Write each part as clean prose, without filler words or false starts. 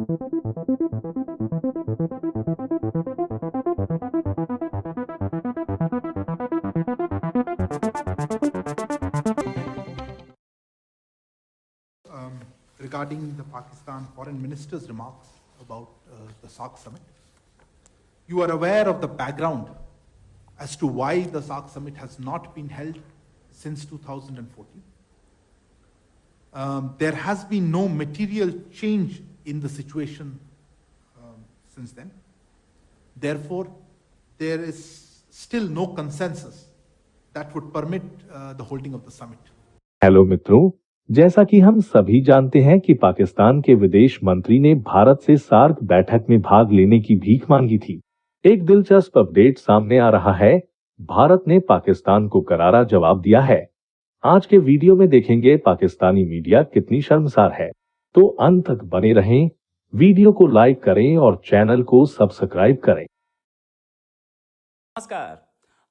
Regarding the Pakistan foreign minister's remarks about the SAARC summit. You are aware of the background as to why the SAARC summit has not been held since 2014. There has been no material change in the situation since then. Therefore, there is still no consensus that would permit the holding of the summit. Hello मित्रों, जैसा कि हम सभी जानते हैं कि पाकिस्तान के विदेश मंत्री ने भारत से सार्क बैठक में भाग लेने की भीख मांगी थी। एक दिलचस्प अपडेट सामने आ रहा है। भारत ने पाकिस्तान को करारा जवाब दिया है। आज के वीडियो में देखेंगे पाकिस्तानी मीडिया कितनी शर्मसार है। तो अंत तक बने रहें, वीडियो को लाइक करें और चैनल को सब्सक्राइब करें। नमस्कार।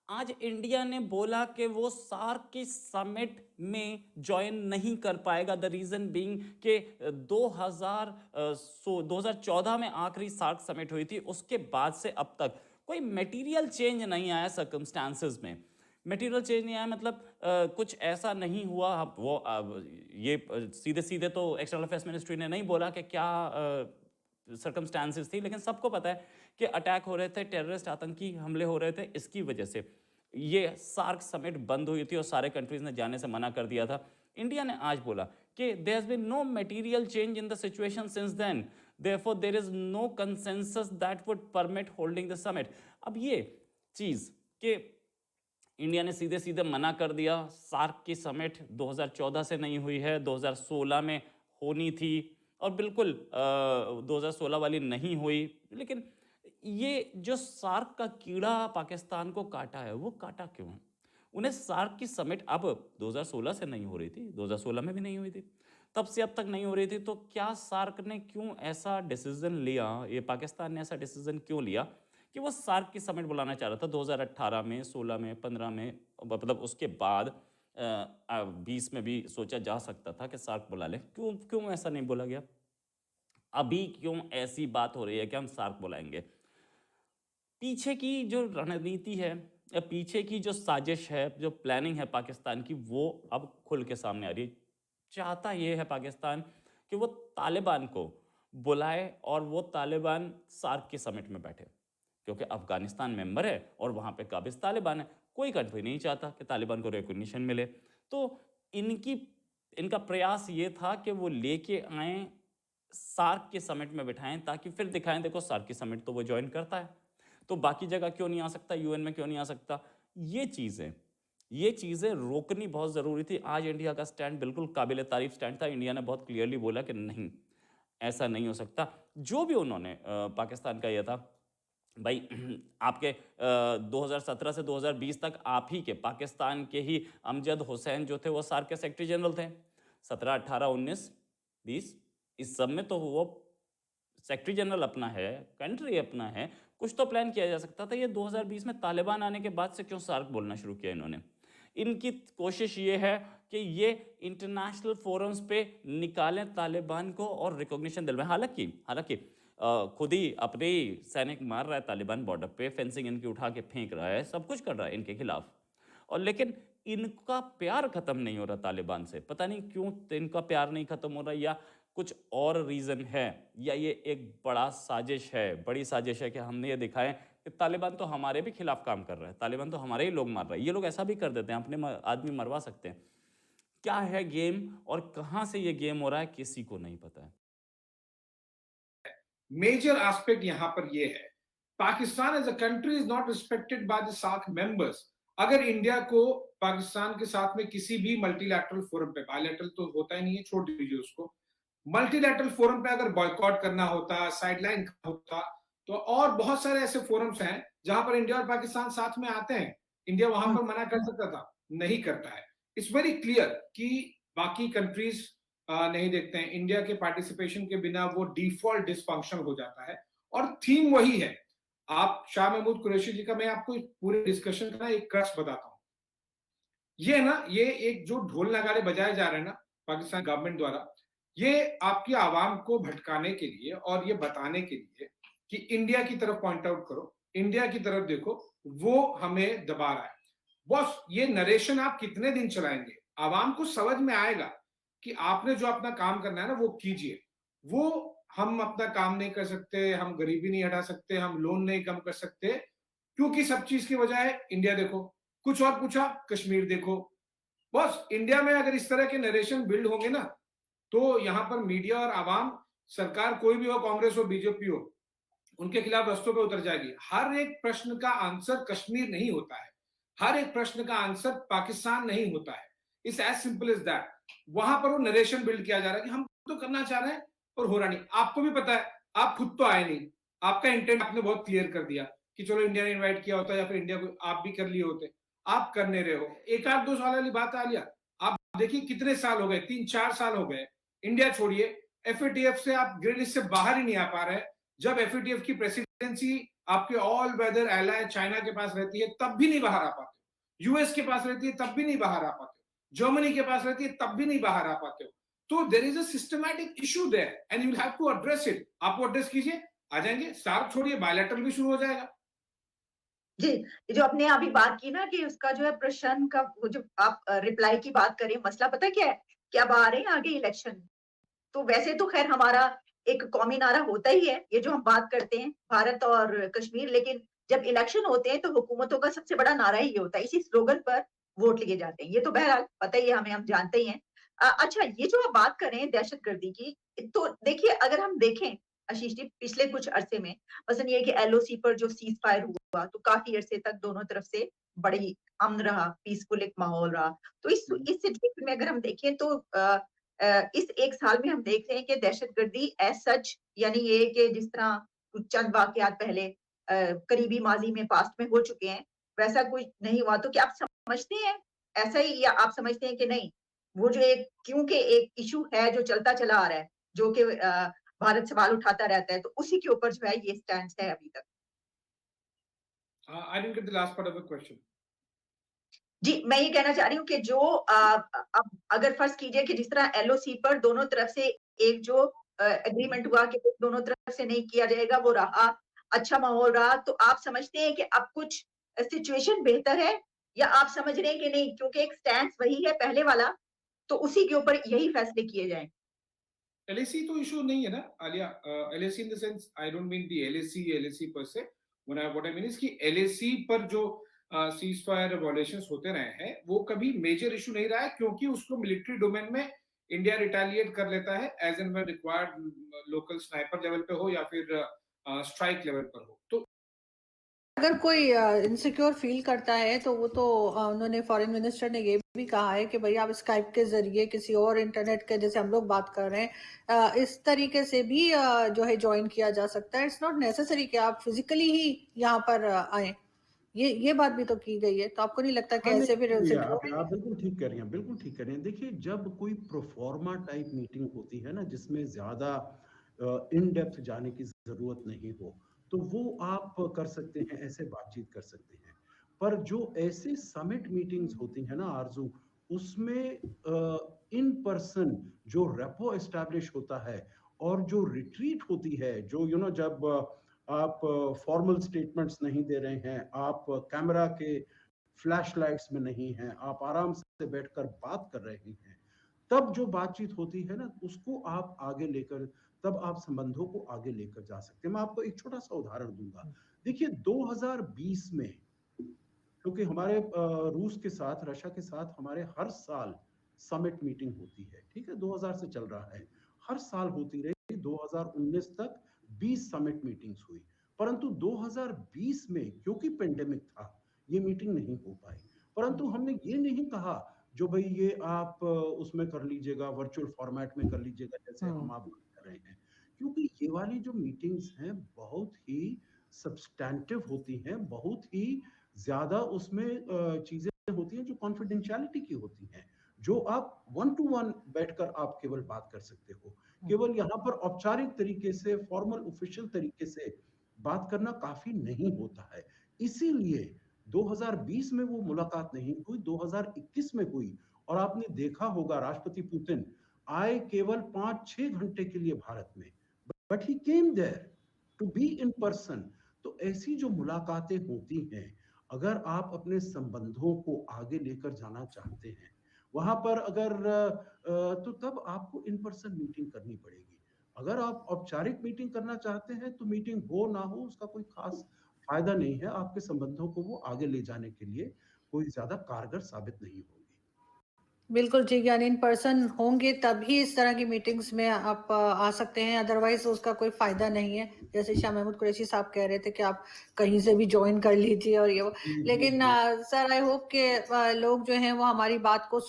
आज इंडिया ने बोला कि वो सार्क की समिट में ज्वाइन नहीं कर पाएगा। द रीजन बीइंग कि 2014 में आखिरी सार्क समिट हुई थी, उसके बाद से अब तक कोई मटेरियल चेंज नहीं आया। सर्कमस्टांसेस में मटेरियल चेंज नहीं आया, मतलब कुछ ऐसा नहीं हुआ। वो ये सीधे सीधे तो एक्सटर्नल अफेयर्स मिनिस्ट्री ने नहीं बोला कि क्या सर्कमस्टांसेस थी, लेकिन सबको पता है कि अटैक हो रहे थे, टेररिस्ट आतंकी हमले हो रहे थे। इसकी वजह से ये सार्क समिट बंद हुई थी और सारे कंट्रीज ने जाने से मना कर दिया था। इंडिया ने आज बोला कि there has been no material change in the situation since then, therefore there is no consensus that would permit holding the summit. अब ये चीज कि इंडिया ने सीधे सीधे मना कर दिया। सार्क की समिट 2014 से नहीं हुई है, 2016 में होनी थी और बिल्कुल 2016 वाली नहीं हुई। लेकिन ये जो सार्क का कीड़ा पाकिस्तान को काटा है, वो काटा क्यों है? उन्हें सार्क की समिट अब 2016 से नहीं हो रही थी, 2016 में भी नहीं हुई थी, तब से अब तक नहीं हो रही थी। तो क्या सार्क ने क्यों ऐसा डिसीजन लिया, ये पाकिस्तान ने ऐसा डिसीजन क्यों लिया कि वो सार्क की समिट बुलाना चाह रहा था 2018 में, 16 में, 15 में, मतलब उसके बाद 20 में भी सोचा जा सकता था कि सार्क बुला ले। क्यों ऐसा नहीं बोला गया? अभी क्यों ऐसी बात हो रही है कि हम सार्क बुलाएंगे? पीछे की जो रणनीति है या पीछे की जो साजिश है, जो प्लानिंग है पाकिस्तान की, वो अब खुल के सामने आ रही है। चाहता ये है पाकिस्तान कि वो तालिबान को बुलाए और वो तालिबान सार्क की समिट में बैठे, क्योंकि अफगानिस्तान मेंबर है और वहाँ पे काबिज तालिबान है। कोई कंट्री नहीं चाहता कि तालिबान को रिकॉग्निशन मिले। तो इनका प्रयास ये था कि वो लेके आए, सार्क के समिट में बिठाएं, ताकि फिर दिखाएं देखो सार्क की समिट तो वो ज्वाइन करता है, तो बाकी जगह क्यों नहीं आ सकता, यूएन में क्यों नहीं आ सकता। ये चीज़ें रोकनी बहुत ज़रूरी थी। आज इंडिया का स्टैंड बिल्कुल काबिल तारीफ स्टैंड था। इंडिया ने बहुत क्लियरली बोला कि नहीं, ऐसा नहीं हो सकता। जो भी उन्होंने पाकिस्तान का यह था, भाई आपके 2017 से 2020 तक आप ही के पाकिस्तान के ही अमजद हुसैन जो थे वो सार्क के सेक्रेटरी जनरल थे। 17, 18, 19, 20 इस सब में तो वो सेक्रेटरी जनरल अपना है, कंट्री अपना है, कुछ तो प्लान किया जा सकता था। ये 2020 में तालिबान आने के बाद से क्यों सार्क बोलना शुरू किया इन्होंने? इनकी कोशिश ये है कि ये इंटरनेशनल फोरम्स पे निकालें तालिबान को और रिकॉग्निशन दिलवाएं। हालांकि खुद ही अपने सैनिक मार रहा है तालिबान, बॉर्डर पे फेंसिंग इनकी उठा के फेंक रहा है, सब कुछ कर रहा है इनके खिलाफ, और लेकिन इनका प्यार खत्म नहीं हो रहा तालिबान से। पता नहीं क्यों इनका प्यार नहीं खत्म हो रहा, या कुछ और रीज़न है, या ये एक बड़ी साजिश है कि हमने ये दिखाएं कि तालिबान तो हमारे भी खिलाफ काम कर रहा है, तालिबान तो हमारे ही लोग मार रहा है। ये लोग ऐसा भी कर देते हैं, अपने आदमी मरवा सकते हैं। क्या है गेम और कहां से ये गेम हो रहा है, किसी को नहीं पता है। मेजर एस्पेक्ट यहां पर ये है, Pakistan as a country is not respected by the SAARC members. अगर इंडिया को पाकिस्तान के साथ में किसी भी मल्टीलैटरल फोरम पे, बायलैटरल तो होता ही नहीं है, छोड़ दीजिए उसको, मल्टीलैटरल फोरम पे अगर बॉयकॉट करना होता, साइडलाइन होता, तो और बहुत सारे ऐसे फोरम्स हैं जहां पर इंडिया और पाकिस्तान साथ में आते हैं। इंडिया वहां पर मना कर सकता था, नहीं करता है। इट्स वेरी क्लियर कि बाकी कंट्रीज नहीं देखते हैं, इंडिया के पार्टिसिपेशन के बिना वो डिफॉल्ट डिसफंक्शन हो जाता है, और थीम वही है। आप शाह महमूद कुरैशी जी का मैं आपको पूरे डिस्कशन का एक क्रक्स बताता हूं। ये एक जो ढोल नगाड़े बजाए जा रहे हैं ना पाकिस्तान गवर्नमेंट द्वारा, ये आपकी आवाम को भटकाने के लिए और ये बताने के लिए कि इंडिया की तरफ पॉइंट आउट करो, इंडिया की तरफ देखो, वो हमें दबा रहा है। बॉस, ये नरेशन आप कितने दिन चलाएंगे? आवाम को समझ में आएगा कि आपने जो अपना काम करना है ना वो कीजिए। वो हम अपना काम नहीं कर सकते, हम गरीबी नहीं हटा सकते, हम लोन नहीं कम कर सकते, क्योंकि सब चीज की वजह है इंडिया देखो। कुछ और पूछा, कश्मीर देखो। बॉस, इंडिया में अगर इस तरह के नरेशन बिल्ड होंगे ना, तो यहां पर मीडिया और आवाम, सरकार कोई भी हो, कांग्रेस हो, बीजेपी हो, उनके खिलाफ रस्तों पे उतर जाएगी। हर एक प्रश्न का आंसर कश्मीर नहीं होता है, हर एक प्रश्न का आंसर पाकिस्तान नहीं होता है। It's as simple as that. वहां पर वो नरेशन बिल्ड किया जा रहा है कि हम तो करना चाह रहे हैं और हो रहा नहीं। आपको भी पता है, आप खुद तो आए नहीं, आपका इंटेंट आपने बहुत क्लियर कर दिया कि चलो इंडिया ने इन्वाइट किया होता या फिर इंडिया को आप भी कर लिए होते। आप कर नहीं रहे हो। एक आध दो साल वाली बात आ लिया, आप देखिए कितने साल हो गए, 3-4 साल हो गए। इंडिया छोड़िए, एफएटीएफ से आप ग्रेड लिस्ट से बाहर ही नहीं आ पा रहे। जब एफएटीएफ की प्रेसिडेंसी आपके ऑल वेदर एलाय चाइना के पास रहती है तब भी नहीं बाहर आ पाते, यूएस के पास रहती है तब भी नहीं बाहर आ पाते, जर्मनी के पास रहती है तब भी नहीं बाहर आ पाते हो। तो there is a systematic issue there and you have to address it. आप वो एड्रेस कीजिए, आ जाएंगे। सार्क छोड़िए, बायलैटरल भी शुरू हो जाएगा। जी, ये जो आपने अभी बात की ना कि उसका जो है प्रश्न का वो जो आप रिप्लाई की बात करें, मसला पता क्या है? कि अब आ रहे हैं आगे इलेक्शन। तो वैसे तो खैर हमारा एक कौमी नारा होता ही है, ये जो हम बात करते हैं भारत और कश्मीर, लेकिन जब इलेक्शन होते हैं तो हुकूमतों का सबसे बड़ा नारा ही ये होता है, इसी स्लोगन पर वोट लिए जाते हैं। ये तो बहरहाल पता ही है हमें, हम जानते ही हैं। अच्छा, ये जो आप बात कर रहे हैं दहशतगर्दी की, तो देखिए अगर हम देखें आशीष जी, पिछले कुछ अरसे में मसलन ये है कि एलओसी पर जो सीज फायर हुआ तो काफी अरसे तक दोनों तरफ से बड़ी अमन रहा, पीसफुल एक माहौल रहा। तो इस सिचुएशन में अगर हम देखें तो इस एक साल में हम देख रहे हैं कि दहशतगर्दी एज सच, यानी ये कि जिस तरह कुछ चंद वाकयात पहले करीबी माजी में पास्ट में हो चुके हैं, वैसा कुछ नहीं हुआ। तो क्या आप समझते हैं ऐसा ही, या आप समझते हैं कि नहीं, वो जो एक क्योंकि एक इशू है जो चलता चला आ रहा है, जो कि भारत सवाल उठाता रहता है, तो उसी के ऊपर जो है ये स्टैंड है अभी तक? I didn't get the last part of the question. जी, मैं ये कहना चाह रही हूँ कि जो अब अगर फर्ज कीजिए कि जिस तरह एलओसी पर दोनों तरफ से एक जो एग्रीमेंट हुआ कि दोनों तरफ से नहीं किया जाएगा, वो रहा, अच्छा माहौल रहा, तो आप समझते हैं कि अब कुछ सिचुएशन बेहतर है, या आप समझ रहे हैं कि नहीं क्योंकि एक स्टैंड वही है पहले वाला, तो उसी के ऊपर यही फैसले किए जाएं? एलएसी तो इशू नहीं है ना Alia. LAC in the sense, I don't mean the LAC पर से। व्हाट आई मीन इज कि एलएसी पर जो सीज फायर वॉलेशंस होते रहे हैं वो कभी मेजर इशू नहीं रहा है, क्योंकि उसको मिलिट्री डोमेन में इंडिया रिटेलिएट कर लेता है as and when required, local sniper level पे हो या फिर स्ट्राइक लेवल पर हो। तो अगर कोई इनसिक्योर फील करता है तो वो तो उन्होंने फॉरेन मिनिस्टर ने ये भी कहा है कि भाई आप स्काइप के जरिए किसी और इंटरनेट के, जैसे हम लोग बात कर रहे हैं, इस तरीके से भी जो है ज्वाइन किया जा सकता है। इट्स नॉट नेसेसरी कि आप फिजिकली ही यहाँ पर आए। ये बात भी तो की गई है, तो आपको नहीं लगता कि हाँ, ऐसे फिर नहीं, सिक्योर? आप बिल्कुल ठीक कह रही हैं, बिल्कुल ठीक कह रही हैं। देखिए, जब कोई प्रोफॉर्मा टाइप मीटिंग होती है ना, जिसमें ज़्यादा इन डेप्थ जाने की ज़रूरत नहीं हो, तो वो आप कर सकते हैं, ऐसे बातचीत कर सकते हैं। पर जो ऐसे समिट मीटिंग्स होती हैं ना आरज़ू, उसमें इन पर्सन जो रेपो एस्टैब्लिश होता है और जो रिट्रीट होती है, जो जब आप फॉर्मल स्टेटमेंट्स नहीं दे रहे हैं, आप कैमरा के फ्लैश लाइट्स में नहीं हैं, आप आराम से बैठकर बात कर रहे हैं, तब जो बातचीत होती है ना, उसको आप आगे लेकर, तब आप संबंधों को आगे लेकर जा सकते हैं। मैं आपको एक छोटा सा उदाहरण दूंगा। देखिए, 2020 में, क्योंकि हमारे रूस के साथ, रशिया के साथ हमारे हर साल समिट मीटिंग होती है, ठीक है, 2000 से चल रहा है, हर साल होती रही। 2019 तक 20 समिट मीटिंग्स हुई, परंतु 2020 में क्योंकि पेंडेमिक था, ये मीटिंग नहीं हो पाई। परंतु हमने ये नहीं कहा जो भाई ये आप उसमें कर लीजिएगा, वर्चुअल फॉर्मेट में कर लीजिएगा, जैसे हम आप कर रहे हैं, क्योंकि ये वाली जो मीटिंग्स हैं बहुत ही सब्सटैंटिव होती हैं, बहुत ही ज्यादा उसमें चीजें होती हैं जो कॉन्फिडेंशियलिटी की होती हैं, जो आप 1 to 1 बैठकर आप केवल बात कर सकते हो। केवल यहाँ पर औपचारिक तरीके से, फॉर्मल ऑफिशियल तरीके से बात करना काफी नहीं होता है। इसीलिए 2020 में वो मुलाकात नहीं हुई, 2021 में हुई। और आपने देखा होगा राष्ट्रपति पुतिन आए केवल 5-6 घंटे के लिए भारत में, but he came there to be in person. तो ऐसी जो मुलाकातें होती हैं, अगर आप अपने संबंधों को आगे लेकर जाना चाहते हैं वहां पर अगर तो तब आपको इन पर्सन मीटिंग करनी पड़ेगी। अगर आप औपचारिक मीटिंग करना चाहते हैं तो मीटिंग हो ना हो उसका कोई खास फायदा नहीं है, आपके संबंधों को वो आगे ले जाने के लिए कोई ज्यादा कारगर साबित नहीं होगी। बिल्कुल ठीक, यानी इन पर्सन होंगे तभी इस तरह की मीटिंग्स में आप आ सकते हैं, अदरवाइज उसका कोई फायदा नहीं है। जैसे शाह महमूद कुरैशी साहब कह रहे थे कि आप कहीं से भी ज्वाइन कर लीजिए और ये वो। जी, जी, लेकिन जी। सर आई होप कि लोग जो हैं वो हमारी बात को